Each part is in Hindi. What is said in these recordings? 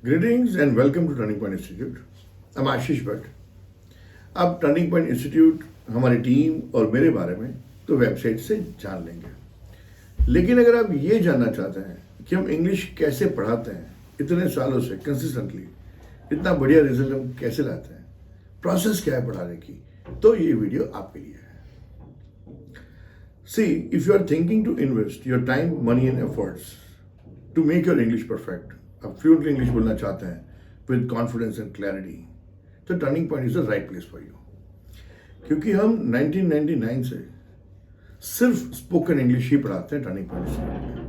Greetings and welcome to Turning Point Institute. I'm आशीष भट्ट. अब टर्निंग पॉइंट इंस्टीट्यूट हमारी टीम और मेरे बारे में तो वेबसाइट से जान लेंगे, लेकिन अगर आप ये जानना चाहते हैं कि हम इंग्लिश कैसे पढ़ाते हैं इतने सालों से कंसिस्टेंटली, इतना बढ़िया रिजल्ट हम कैसे लाते हैं, प्रोसेस क्या है पढ़ाने की, तो ये वीडियो आपके लिए है. See, if you are thinking to invest your time, money and efforts to make your English perfect, आप फ्लुएंटली इंग्लिश बोलना चाहते हैं विद कॉन्फिडेंस एंड क्लैरिटी, तो Turning Point is the right place for you. क्योंकि हम 1999 से सिर्फ स्पोकन इंग्लिश ही पढ़ाते हैं टर्निंग पॉइंट इंस्टीट्यूट में.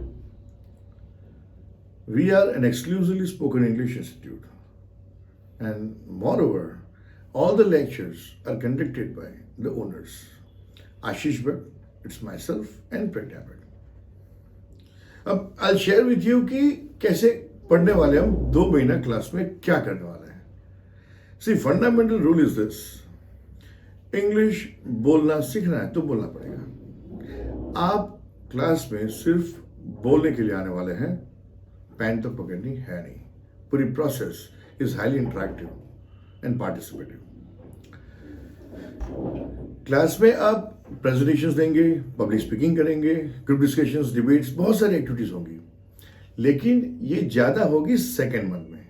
We are an exclusively spoken English institute and more over all the lectures are conducted by the owners. Ashish Bhatt, it's myself and Pragya Bhatt. अब I'll share with you कि कैसे पढ़ने वाले हम 2 महीना क्लास में क्या करने वाले हैं. See, fundamental rule is this. English बोलना सीखना है तो बोलना पड़ेगा. आप क्लास में सिर्फ बोलने के लिए आने वाले हैं, पेन तो पकड़नी है नहीं. पूरी process is highly interactive and participative. Class में आप प्रेजेंटेशंस देंगे, पब्लिक स्पीकिंग करेंगे, ग्रुप डिस्कशंस, डिबेट्स, बहुत सारी एक्टिविटीज होंगी, लेकिन ये ज्यादा होगी सेकेंड मंथ में.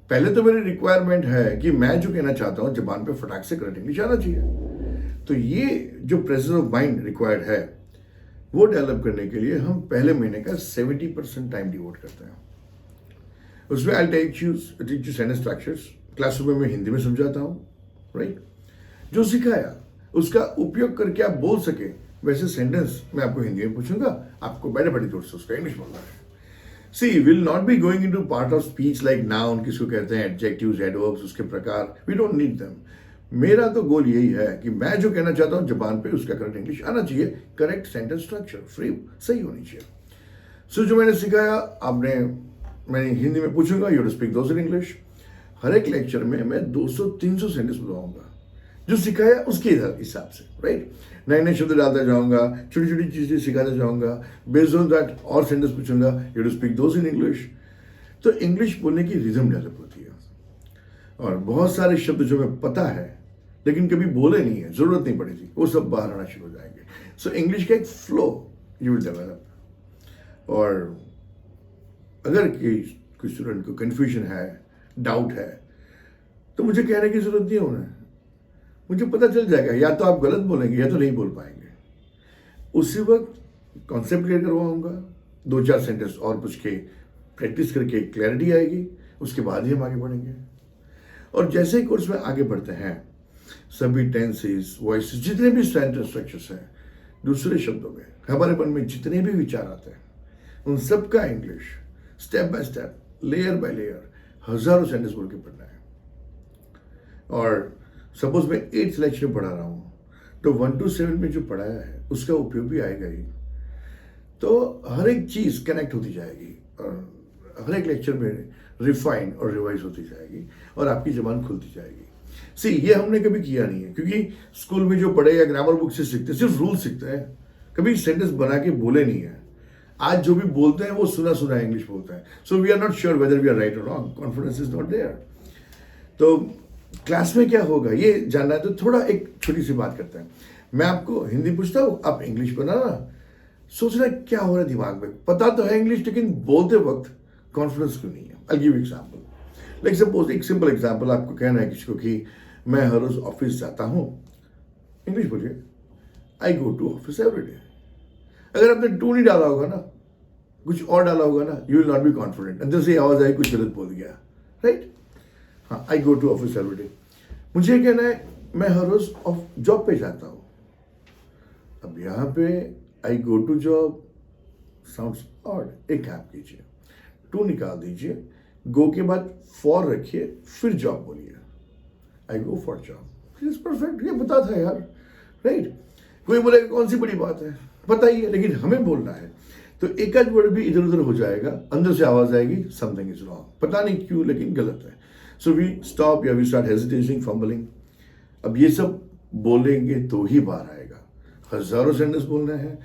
पहले तो मेरी रिक्वायरमेंट है कि मैं जो कहना चाहता हूं जबान पे फटाक से करंट इंग्लिश आना चाहिए. तो ये जो प्रेजेंस ऑफ माइंड रिक्वायर्ड है वो डेवलप करने के लिए हम पहले महीने का 70% टाइम डिवोट करते हैं. उसमें I teach you sentence structures. Classroom में मैं हिंदी में समझाता हूँ, राइट. जो सिखाया उसका उपयोग करके आप बोल सके वैसे सेंटेंस मैं आपको हिंदी में पूछूंगा, आपको बैठे बैठे तौर से उसका इंग्लिश बोलना है. See, will not be going into part of speech like noun, किसको कहते हैं, एडजेक्टिव्स, एडवर्ब्स, उसके प्रकार. We don't need them. मेरा तो गोल यही है कि मैं जो कहना चाहता हूँ जबान पे उसका करेक्ट इंग्लिश आना चाहिए, करेक्ट सेंटेंस स्ट्रक्चर फ्री सही होनी चाहिए. सो जो मैंने सिखाया मैं हिंदी में पूछूंगा, you to speak those in English. हर एक लेक्चर में मैं 200-300 सेंटेंस बताऊंगा जो सिखाया उसके हिसाब से, राइट. नए नए शब्द डालता जाऊंगा, छोटी छोटी चीजें सिखाता जाऊंगा, बेस्ड ऑन दैट और सेंटेंस पूछूंगा, you to speak those in English. तो इंग्लिश बोलने की रिदम डेवलप होती है. और बहुत सारे शब्द जो हमें पता है लेकिन कभी बोले नहीं है, जरूरत नहीं पड़ी थी, वो सब बाहर आना शुरू हो जाएंगे. सो इंग्लिश का एक फ्लो यू विल डेवलप. और अगर कोई स्टूडेंट को कंफ्यूजन है, डाउट है, तो मुझे कहने की जरूरत नहीं है उन्हें. मुझे पता चल जाएगा, या तो आप गलत बोलेंगे या तो नहीं बोल पाएंगे. उसी वक्त कॉन्सेप्ट क्लियर करवाऊंगा, 2-4 सेंटेंस और पूछ के प्रैक्टिस करके क्लैरिटी आएगी, उसके बाद ही हम आगे बढ़ेंगे. और जैसे ही कोर्स में आगे बढ़ते हैं, सभी टेंसेस, वॉइसेस, जितने भी सेंटेंस स्ट्रक्चर्स हैं, दूसरे शब्दों में हमारे मन में जितने भी विचार आते हैं, उन सबका English step by step, layer by layer, हजारों सेंटेंस बोल के पढ़ना है. और सपोज मैं 8th लेक्चर में पढ़ा रहा हूं, तो 1 to 7 में जो पढ़ाया है उसका उपयोग भी आएगा ही. तो हर एक चीज कनेक्ट होती जाएगी और हर एक लेक्चर में रिफाइन और रिवाइज होती जाएगी और आपकी जबान खुलती जाएगी. सी, ये हमने कभी किया नहीं है, क्योंकि स्कूल में जो पढ़े या ग्रामर बुक से सीखते सिर्फ रूल सीखते हैं, कभी सेंटेंस बना के बोले नहीं है. आज जो भी बोलते हैं वो सुना सुना इंग्लिश बोलते हैं. So we are not sure whether we are right और wrong. Confidence is not there. तो क्लास में क्या होगा ये जानना है, तो थोड़ा एक छोटी सी बात करते हैं. मैं आपको हिंदी पूछता हूँ, आप इंग्लिश बनाना, सोचना क्या हो रहा है दिमाग में. पता तो है इंग्लिश, लेकिन बोलते वक्त कॉन्फिडेंस क्यों नहीं है. I give example. Like suppose, एक सिंपल एग्जांपल, आपको कहना है किसी को कि मैं हर रोज ऑफिस जाता हूँ. इंग्लिश बोलिए, I go to office every day. अगर आपने टू नहीं डाला होगा ना, कुछ और डाला होगा ना, you will not be confident. अंदर से आवाज आई कुछ गलत बोल गया, राइट. हाँ, I go to office every day. मुझे कहना है मैं हर रोज जॉब पे जाता हूं. अब यहां पे I go to job sounds odd. एक काम कीजिए, टू निकाल दीजिए, गो के बाद फॉर रखिए, फिर जॉब बोलिए. I go for job. Is perfect. ये पता था यार, राइट. कोई बोलेगा कौन सी बड़ी बात है, पता ही है, लेकिन हमें बोलना है. तो एक आध वर्ड भी इधर उधर हो जाएगा, अंदर से आवाज आएगी समथिंग इज रॉन्ग, पता नहीं क्यों लेकिन गलत है. सो वी स्टॉप या वी स्टार्ट हेजिटेटिंग, फंबलिंग. अब ये सब बोलेंगे तो ही बाहर आएगा. हजारों सेंटेंस बोलने हैं.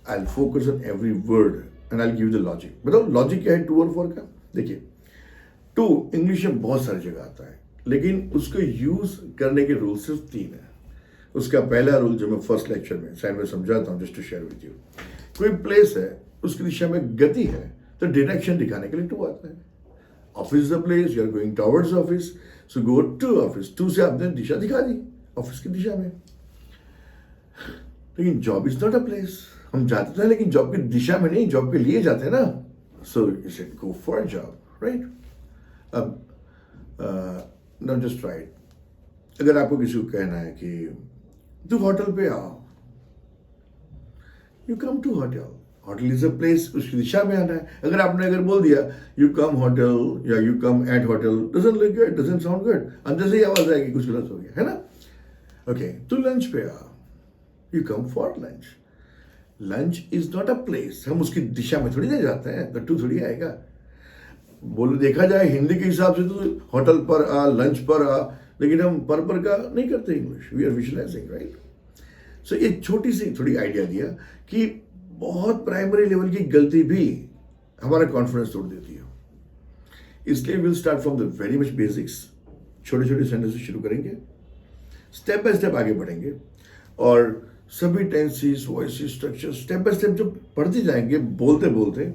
I focus on every word and I give the logic. बताओ लॉजिक क्या है टू और फॉर का. देखिए, टू इंग्लिश में बहुत सारी जगह आता है, लेकिन उसको यूज करने के रूल सिर्फ 3 है। उसका पहला रूल जो मैं फर्स्ट लेक्चर में साइड में समझाता हूँ just to share with you, कोई प्लेस है उसकी दिशा में गति है तो डायरेक्शन दिखाने के लिए टू आता है। Office is the place, you are going towards office, so go to office, to say आपने दिशा दिखा दी ऑफिस की दिशा में। लेकिन job is not a place, हम जाते थे लेकिन जॉब की दिशा में नहीं, जॉब के लिए जाते हैं ना। So you should go for a job, right. अब नॉट जस्ट राइट, अगर आपको किसी को कहना है कि तू होटल पे आओ, you come to hotel, hotel is a place, उसकी दिशा में आना है। अगर बोल दिया यू कम होटल या you come at hotel, doesn't look good, doesn't sound good, अंदर से ही आवाज आएगी कुछ गलत हो गया है ना। ओके, तू लंच पे आ, you come for lunch. Lunch is not a place, हम उसकी दिशा में थोड़ी ना जाते हैं, तो टू थोड़ी आएगा। बोलो देखा जाए हिंदी के हिसाब से तो होटल पर आ, लंच पर आ, लेकिन हम पर का नहीं करते English, we are visualising, right. So ये छोटी सी थोड़ी आइडिया दिया कि बहुत प्राइमरी लेवल की गलती भी हमारा कॉन्फिडेंस तोड़ देती है। इसलिए will start from the very much basics, छोटे छोटे सेंटेंस शुरू करेंगे, स्टेप बाय स्टेप आगे बढ़ेंगे और सभी tenses, voices, structure step by step जब पढ़ते जाएंगे बोलते बोलते,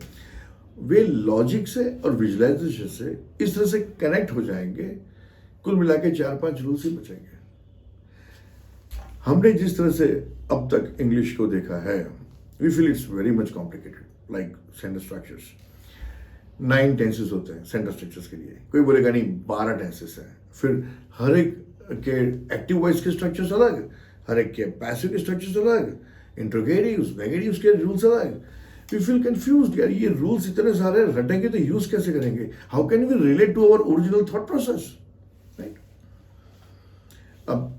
वे लॉजिक से और विजुअलाइजेशन से इस तरह से कनेक्ट हो जाएंगे, कुल मिला के 4-5 रूल से बचेंगे। हमने जिस तरह से अब तक इंग्लिश को देखा है, we feel it's very much complicated, like sentence structures. 9 tenses होते हैं सेंटेंस स्ट्रक्चर्स के लिए, कोई बोलेगा नहीं 12 टेंसेस हैं। फिर हर एक के एक्टिव वॉइस के स्ट्रक्चर्स अलग, हर एक के पैसिव के स्ट्रक्चर्स अलग, इंट्रोगेटिव्स, नेगेटिव्स के रूल्स अलग। वी फील कंफ्यूज्ड, यार ये रूल्स इतने सारे रटेंगे तो यूज कैसे करेंगे, how can we relate to our original thought process, right. अब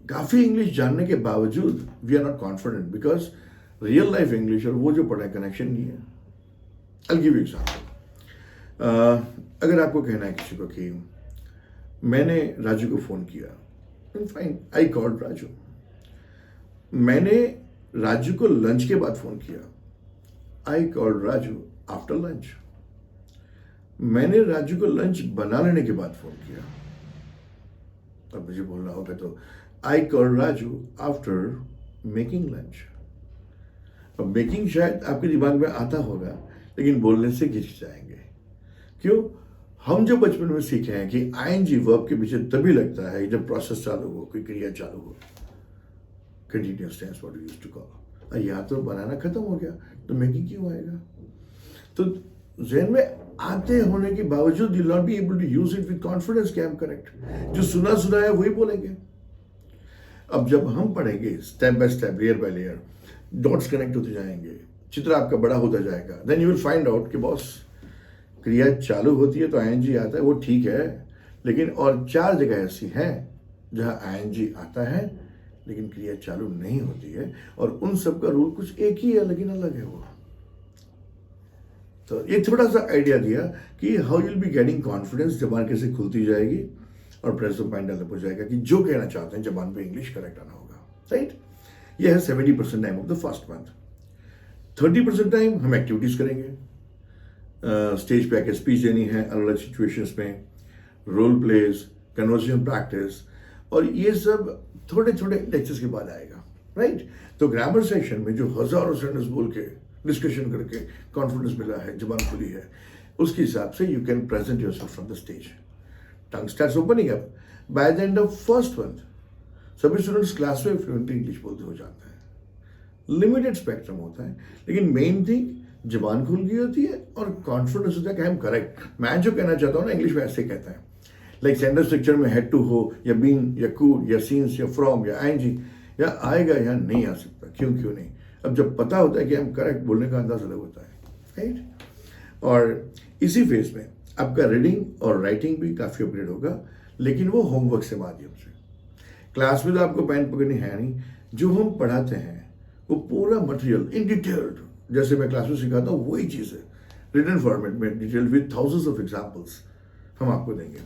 काफी इंग्लिश जानने के बावजूद we are not confident because real life English और वो जो पढ़ा है कनेक्शन नहीं है। I'll give you example. अगर आपको कहना है किसी को कि मैंने राजू को फोन किया, फाइन, आई कॉल्ड राजू। मैंने राजू को लंच के बाद फोन किया, I called Raju after lunch. मैंने राजू को लंच बना लेने के बाद फोन किया, अब मुझे बोलना होगा तो I called Raju after making lunch. अब मेकिंग शायद आपके दिमाग में आता होगा लेकिन बोलने से घिचकिचाएंगे। क्यों? हम जो बचपन में सीखे हैं कि आईएनजी वर्ब के पीछे तभी लगता है जब प्रोसेस चालू हो, कोई क्रिया चालू हो। Continuous tense what we used to call. या तो बनाना खत्म हो गया तो मेकिंग क्यों आएगा? तो ज़हन में आते होने के बावजूद you not be able to use it with confidence कि आई एम करेक्ट। जो सुना सुना है वही बोलेंगे। अब जब हम पढ़ेंगे step by step, layer by layer, dots connect होते जाएंगे, चित्र आपका बड़ा होता जाएगा, then you will find out कि बॉस क्रिया चालू होती है तो आईएनजी आता है, वो ठीक है, लेकिन और 4 जगह ऐसी हैं जहां आईएनजी आता है लेकिन क्रिया चालू नहीं होती है, और उन सब का रूल कुछ एक ही है लेकिन अलग है वो। तो ये थोड़ा सा आइडिया दिया कि how you'll be getting confidence, जबान कैसे खुलती जाएगी और प्रेजेंट ऑफ माइंड डेवलप हो जाएगा कि जो कहना चाहते हैं जबान पे इंग्लिश करेक्ट आना होगा, राइट। ये है 70% time of the first month. 30% time हम एक्टिविटीज करेंगे, स्टेज पे आके स्पीच देनी है अलग अलग सिचुएशंस में, रोल प्लेज, कन्वर्सेशन प्रैक्टिस, और ये सब थोड़े थोड़े लेक्चर्स के बाद आएगा, राइट। तो ग्रामर सेक्शन में जो हजारों सेंटेंस बोल के डिस्कशन करके कॉन्फिडेंस मिला है, जबान खुली है, उसके हिसाब से you can present yourself from the stage. Tongue starts opening up by the end of first month. सभी स्टूडेंट्स क्लास में फ्लुएंटली इंग्लिश बोलते हो जाते हैं। लिमिटेड स्पेक्ट्रम होता है, लेकिन मेन थिंग जबान खुल गई होती है और कॉन्फिडेंस होता है कि आई एम करेक्ट। मैं जो कहना चाहता हूँ ना इंग्लिश में ऐसे कहता है, लाइक सेंटेंस स्ट्रक्चर में हैड टू हो या बीन या कूड या सीन्स या फ्रॉम या आईएनजी या आएगा या नहीं आ सकता, क्यों नहीं। अब जब पता होता है कि आई एम करेक्ट, बोलने का अंदाज अलग होता है, राइट। और इसी फेज में आपका रीडिंग और राइटिंग भी काफ़ी अपग्रेड होगा, लेकिन वो होमवर्क से माध्यम से। क्लास में तो आपको पेन पकड़नी है नहीं, जो हम पढ़ाते हैं वो पूरा मटेरियल इन डिटेल्ड, जैसे मैं क्लास में सिखाता हूँ वही चीज़ है, रिटन फॉर्मेट में detailed with thousands of examples हम आपको देंगे।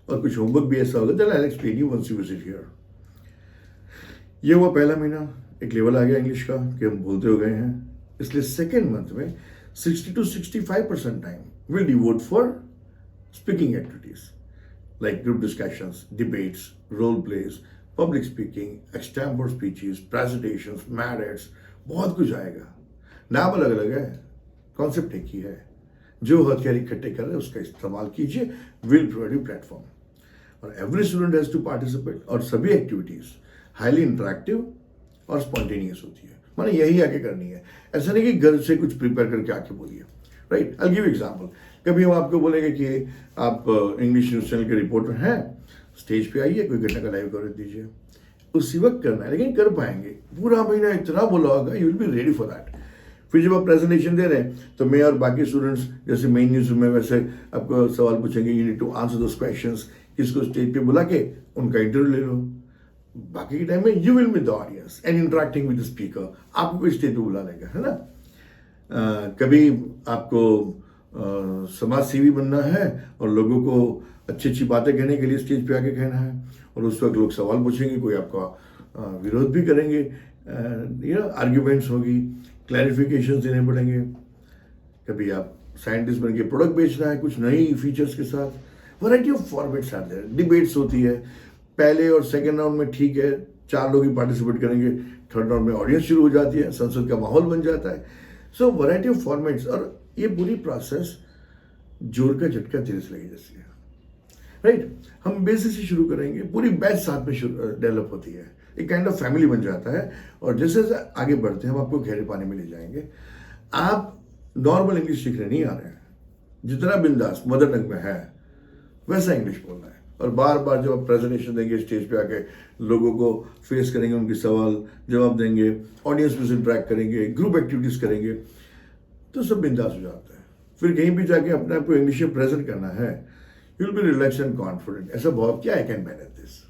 और कुछ होमवर्क भी ऐसा होगा, चलो I explain you once you visit here. ये हुआ पहला महीना, एक लेवल आ गया इंग्लिश का कि हम बोलते हो गए हैं। इसलिए सेकेंड मंथ में 60 to 65% time will devote for speaking activities like group discussions, debates, role plays, public speaking, extempore speeches, presentations, merits, बहुत कुछ आएगा। नाम अलग अलग है, कॉन्सेप्ट एक ही है। जो हथियार इकट्ठे कर रहे हैं उसका इस्तेमाल कीजिए। विल प्रोवाइड यू प्लेटफॉर्म और every student has to participate. और सभी एक्टिविटीज हाईली इंटरेक्टिव और स्पॉन्टेनियस होती है, माने यही आके करनी है। ऐसा नहीं कि घर से कुछ प्रिपेयर करके आके बोलिए, राइट। I give example. कभी हम आपको बोलेंगे कि आप इंग्लिश न्यूज चैनल के रिपोर्टर हैं, स्टेज पे आइए, कोई घटना का लाइव कवरेज दीजिए। उसी वक्त करना है, लेकिन कर पाएंगे। पूरा महीना इतना बोला होगा, you will be ready for that. फिर जब आप प्रेजेंटेशन दे रहे हैं तो मैं और बाकी स्टूडेंट्स जैसे मेन न्यूज में वैसे आपको सवाल पूछेंगे, you need to answer those questions. किसको स्टेज पे बुला के उनका इंटरव्यू ले लो। बाकी के टाइम में you will with the audience and interacting with the speaker. आपको कोई स्टेज पे बुला लेगा, है ना। कभी आपको समाज सेवी बनना है और लोगों को अच्छी अच्छी बातें कहने के लिए स्टेज पे आके कहना है, और उस वक्त लोग सवाल पूछेंगे, कोई आपका विरोध भी करेंगे, आर्ग्यूमेंट्स होगी, क्लैरिफिकेशन देने पड़ेंगे। कभी आप साइंटिस्ट बन के प्रोडक्ट बेचना है कुछ नई फीचर्स के साथ, वैरायटी ऑफ फॉर्मेट्स आते हैं। डिबेट्स होती है, पहले और सेकेंड राउंड में ठीक है 4 लोग ही पार्टिसिपेट करेंगे, थर्ड राउंड में ऑडियंस शुरू हो जाती है, संसद का माहौल बन जाता है। सो वैरायटी ऑफ फॉर्मेट्स, और ये पूरी प्रोसेस जोर का झटका तेरे से लगी जैसी है, राइट। हम बेसिक से शुरू करेंगे, पूरी बैच साथ में डेवलप होती है, एक काइंड ऑफ फैमिली बन जाता है। और जैसे जैसे आगे बढ़ते हैं हम आपको गहरे पानी में ले जाएंगे। आप नॉर्मल इंग्लिश सीखने नहीं आ रहे हैं, जितना बिंदास मदर टंग में है वैसा इंग्लिश बोलना है। और बार बार जब आप प्रेजेंटेशन देंगे, स्टेज पे आके लोगों को फेस करेंगे, उनके सवाल जवाब देंगे, ऑडियंस में से इंटरेक्ट करेंगे, ग्रुप एक्टिविटीज करेंगे, तो सब बिंदास हो जाता है। फिर कहीं भी जाके अपने आप को इंग्लिश में प्रेजेंट करना है, you will be relax and confident. ऐसा बहुत क्या, I can manage this,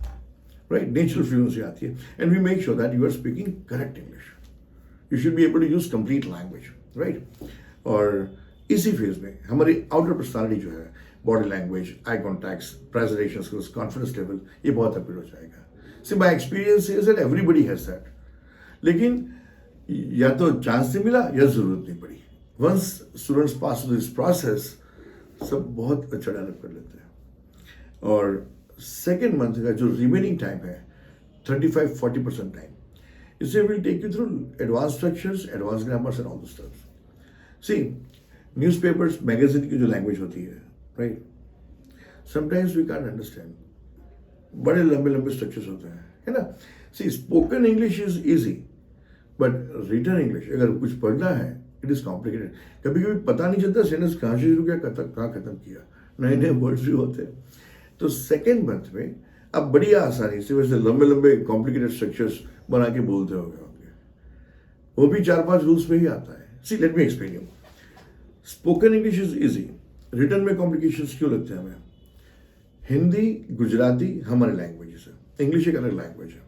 right. Natural fluency आती है and we make sure that you are speaking correct English. You should be able to use complete language, right. और इसी फेज में हमारी आउटर पर्सनालिटी जो है, body language, eye contacts, presentation skills, confidence level, ये बहुत अपील हो जाएगा। See my experience is that everybody has that, लेकिन या तो चांस नहीं मिला या जरूरत नहीं पड़ी। Once students pass this process, सब बहुत अच्छा डेवलप कर लेते हैं। और सेकेंड मंथ का जो रिमेनिंग टाइम है 35-40% टाइम, इसे will take you through advance structures, advance grammars and all the stuff. See newspapers, magazine की जो लैंग्वेज होती है, right, sometimes we can't understand, बड़े लंबे लंबे स्ट्रक्चर्स होते हैं, है ना। See spoken English is easy, but written English अगर कुछ पढ़ना है इट इज कॉम्प्लिकेटेड। कभी कभी पता नहीं चलता सेंटेंस कहाँ से शुरू किया, कहाँ खत्म किया, नए नए वर्ड्स भी होते हैं। तो सेकेंड मंथ में आप बड़ी आसानी से वैसे लंबे लंबे कॉम्प्लिकेटेड स्ट्रक्चर्स बना के बोलते होंगे, वो भी 4-5 रूल्स में ही आता है। See let me explain you. Spoken English is easy, written में कॉम्प्लिकेशंस क्यों लगते हैं हमें? हिंदी, गुजराती हमारी लैंग्वेज है, इंग्लिश एक अलग लैंग्वेज है।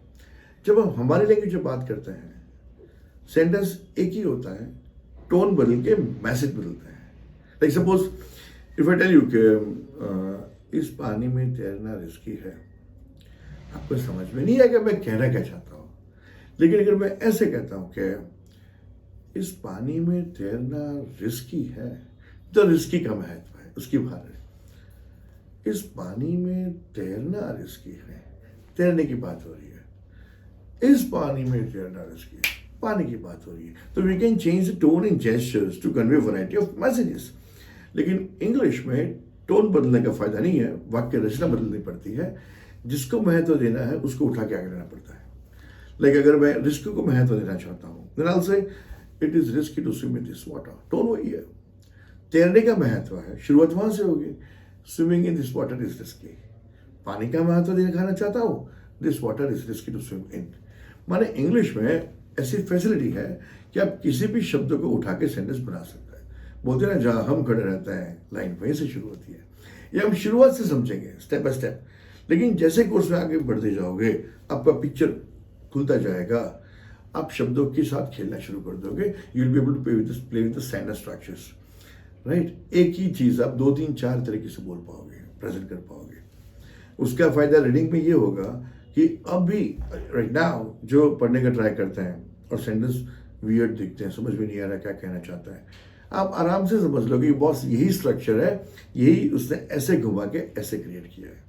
जब हम हमारी लैंग्वेज में बात करते हैं, सेंटेंस एक ही होता है, टोन बदल के मैसेज बदलता है। Like suppose if I tell you कि इस पानी में तैरना रिस्की है, आपको समझ में नहीं आएगा मैं कहना क्या चाहता हूँ। लेकिन अगर मैं ऐसे कहता हूँ कि इस पानी में तैरना रिस्की है, तो रिस्की का महत्व है, उसकी बात है। इस पानी में तैरना रिस्की है, तैरने की बात हो रही है। इस पानी में तैरना रिस्की है, पानी की बात हो रही है। तो we can change the tone in gestures to convey variety of messages. लेकिन इंग्लिश में टोन बदलने का फायदा नहीं है, वाक्य रचना बदलनी पड़ती है। जिसको महत्व देना है उसको उठा के आगे लेना पड़ता है। लाइक अगर मैं रिस्क को महत्व देना चाहता हूँ, then I will say it is risky to swim in this water, tone वही है। तैरने का महत्व है, शुरुआत वहां से होगी, swimming in this water is risky. पानी का महत्व दिखाना चाहता हूँ, this water is risky to swim in. माने इंग्लिश में ऐसी फैसिलिटी है कि आप किसी भी शब्द को उठा के सेंटेंस बना सकते हैं। बोलते हैं ना, जहाँ हम खड़े रहते हैं लाइन वहीं से शुरू होती है। ये हम शुरुआत से समझेंगे स्टेप बाय स्टेप, लेकिन जैसे कोर्स में आगे बढ़ते जाओगे आपका पिक्चर खुलता जाएगा, आप शब्दों के साथ खेलना शुरू कर दोगे। You will be able to play with the sentence structures, right. एक ही चीज आप 2-3-4 तरीके से बोल पाओगे, प्रेजेंट कर पाओगे। उसका फायदा रीडिंग में ये होगा कि अभी राइट नाउ जो पढ़ने का ट्राई करते हैं और सेंटेंस वियर्ड दिखते हैं, समझ में नहीं आ रहा क्या कहना चाहता है, आप आराम से समझ लो कि बॉस यही स्ट्रक्चर है, यही उसने ऐसे घुमा के ऐसे क्रिएट किया है.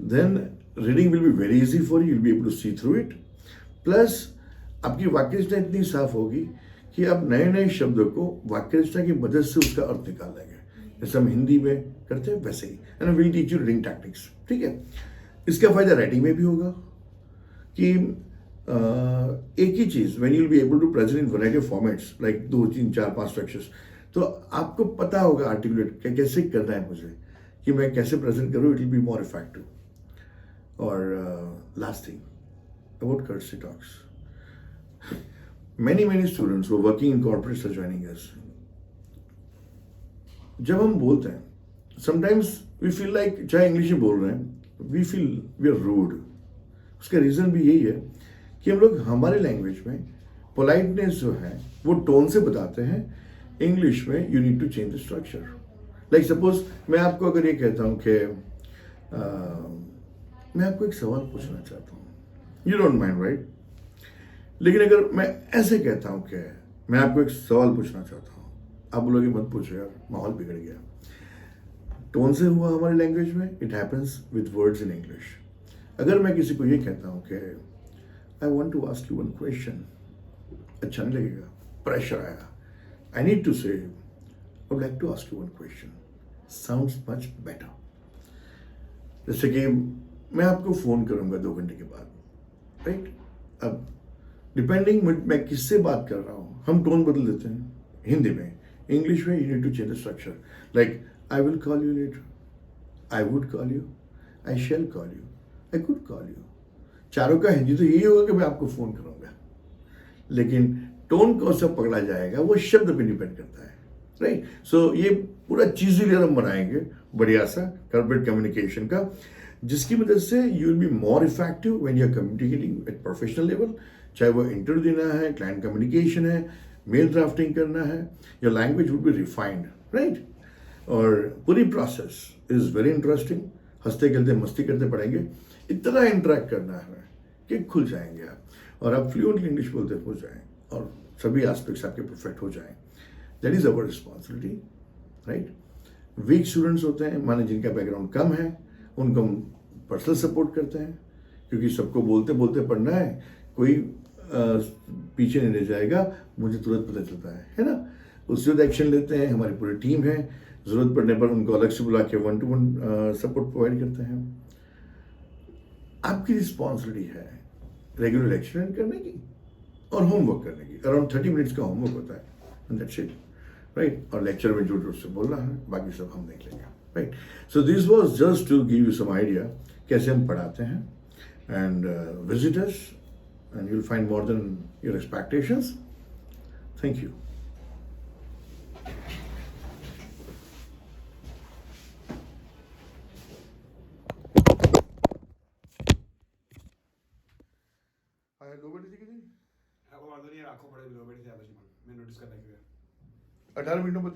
Then reading will be very easy for you, will be able to see through it. Plus आपकी वाक्य रचना इतनी साफ होगी कि आप नए नए शब्दों को वाक्य रचना की मदद से उसका अर्थ निकाल लेंगे, जैसे हम हिंदी में करते हैं वैसे ही. And will teach you reading tactics. ठीक है. इसका फायदा राइटिंग में भी होगा कि एक ही चीज when you will be able to present in variety of formats like 2 3 4 5 structures, तो आपको पता होगा आर्टिकुलेट कैसे करना है मुझे, कि मैं कैसे प्रेजेंट करूँ. It will be more effective. और last thing about courtesy talks. Many students who are working in corporates are joining us. जब हम बोलते हैं समटाइम्स वी फील लाइक, चाहे इंग्लिश में बोल रहे हैं, we feel we are rude. उसका रीज़न भी यही है कि हम लोग हमारे लैंग्वेज में पोलाइटनेस जो है वो टोन से बताते हैं. इंग्लिश में you need to change the structure. Like suppose मैं आपको अगर ये कहता हूँ कि मैं आपको एक सवाल पूछना चाहता हूँ, यू डोंट माइंड राइट. लेकिन अगर मैं ऐसे कहता हूँ कि मैं आपको एक सवाल पूछना चाहता हूँ, आप बोलोगे मत पूछो यार, माहौल बिगड़ गया. टोन से हुआ हमारी लैंग्वेज में. It happens with words in English. अगर मैं किसी को ये कहता हूँ कि I want to ask you one question, अच्छा नहीं लगेगा, प्रेशर आया. I need to say I would like to ask you one question, sounds much better. जैसे कि मैं आपको फोन करूंगा 2 घंटे के बाद, राइट. अब डिपेंडिंग मैं किससे बात कर रहा हूँ, हम टोन बदल देते हैं. हिंदी में, इंग्लिश में you need to change the structure. Like I will call you later, I would call you, I shall call you, I could call you. चारों का हिंदी तो यही होगा कि मैं आपको फोन करूंगा. लेकिन टोन कौन सा पकड़ा जाएगा वो शब्द पे डिपेंड करता है, राइट. सो ये पूरा चीज हम बनाएंगे बढ़िया सा कॉर्पोरेट कम्युनिकेशन का, जिसकी मदद से you will be more effective when you are communicating at professional level. चाहे वो इंटरव्यू देना है, क्लाइंट कम्युनिकेशन है, मेल ड्राफ्टिंग करना है, your language would be refined, right. और पूरी प्रोसेस इज वेरी इंटरेस्टिंग. हंसते खेलते मस्ती करते पढ़ेंगे. इतना इंटरेक्ट करना है कि खुल जाएंगे आप, और आप फ्लुएंटली इंग्लिश बोलते हो जाएं, और सभी एस्पेक्ट्स आपके परफेक्ट हो जाएं. That is our responsibility, right. Weak students होते हैं, माने जिनका बैकग्राउंड कम है, उनको हम पर्सनल सपोर्ट करते हैं, क्योंकि सबको बोलते बोलते पढ़ना है, कोई पीछे नहीं रह जाएगा, मुझे तुरंत पता चलता है ना. उससे एक्शन लेते हैं, हमारी पूरी टीम है. जरूरत पड़ने पर उनको अलग से बुला के 1-to-1 सपोर्ट प्रोवाइड करते हैं. आपकी रिस्पॉन्सिबिलिटी है रेगुलर एक्शन करने की और होमवर्क करने की. अराउंड 30 मिनट्स का होमवर्क होता है, एंड दैट्स इट, राइट. और लेक्चर में जो से बोलना है, बाकी सब हम देख लेंगे, right. So this was just to give you some idea कैसे हम पढ़ाते हैं. And visit us and you'll find more than your expectations. Thank you. लो बैठी थी कितनी? आपको मालूम नहीं है, आंखों बड़े लो बैठी थी, मैं नोटिस करने के लिए 18 मिनटों में